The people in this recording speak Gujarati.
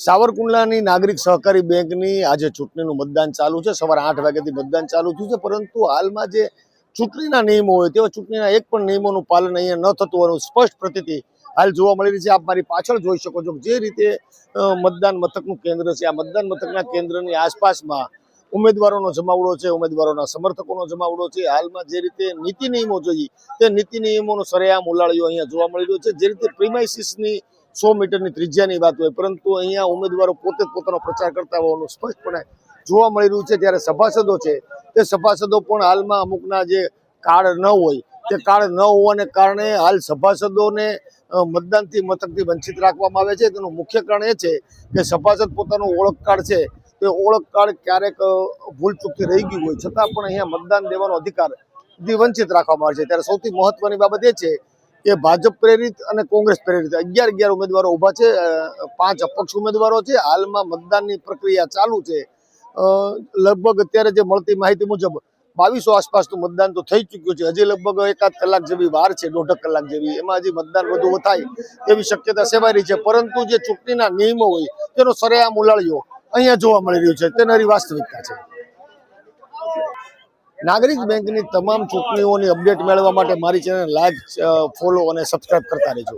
સાવરકુંડલાની નાગરિક સહકારી બેંકની આજે ચૂંટણીનું મતદાન ચાલુ છે। સવારે 8 વાગ્યાથી મતદાન ચાલુ થયું છે, પરંતુ હાલમાં જે ચૂંટણીના નિયમો હોય તેવા ચૂંટણીના એક પણ નિયમોનું પાલન અહીંયા ન થતું હોવાનું સ્પષ્ટ પ્રતીતિ હાલ જોવા મળી રહી છે। આપ મારી પાછળ જોઈ શકો છો જે રીતે મતદાન મથકનું કેન્દ્ર છે, આ મતદાન મથકના કેન્દ્રની આસપાસમાં ઉમેદવારોનો જમાવડો છે, ઉમેદવારોના સમર્થકોનો જમાવડો છે। હાલમાં જે રીતે નીતિ નિયમો જોઈએ તે નીતિ નિયમોનો સરેઆમ ઉલાળ્યો અહીંયા જોવા મળી રહ્યો છે। જે રીતે પ્રિમાઇસીસની 100 મીટરની ત્રિજ્યાની વાત હોય, પરંતુ અહીંયા ઉમેદવારો પોતે પોતાનો પ્રચાર કરતા હોવાનું સ્પષ્ટપણે જોવા મળી રહ્યું છે। ત્યારે સભાસદો છે તે સભાસદો પણ હાલમાં અમુકના જે કાર્ડ ન હોય તે કાર્ડ ન હોવાને કારણે હાલ સભાસદોને મતદાનથી મથકથી વંચિત રાખવામાં આવે છે। તેનું મુખ્ય કારણ એ છે કે સભાસદ પોતાનું ઓળખ કાર્ડ છે તે ઓળખ કાર્ડ ક્યારેક ભૂલચૂકથી રહી ગયું હોય છતાં પણ અહીંયા મતદાન દેવાનો અધિકારથી વંચિત રાખવામાં આવે છે। ત્યારે સૌથી મહત્વની બાબત એ છે કે ભાજપ પ્રેરિત અને કોંગ્રેસ પ્રેરિત 11 ઉમેદવારો ઊભા છે, 5 અપક્ષ ઉમેદવારો છે। હાલમાં મતદાનની પ્રક્રિયા ચાલુ છે। લગભગ અત્યારે જે મળતી માહિતી મુજબ 2200 આસપાસનું મતદાન તો થઈ ચૂક્યું છે। હજી લગભગ 1 કલાક જેવી વાર છે, 1.5 કલાક જેવી, એમાં હજી મતદાન વધુ થાય તેવી શક્યતા સેવાઈ રહી છે। પરંતુ જે ચૂંટણીના નિયમો હોય તેનો સરેઆમ ઉલાળ્યો અહીંયા જોવા મળી રહ્યું છે, તે નરી વાસ્તવિકતા છે। નાગરિક બેંકની તમામ ચૂંટણીઓની અપડેટ મેળવવા માટે મારી ચેનલ લાઈક, ફોલો અને સબસ્ક્રાઇબ કરતા રહેજો।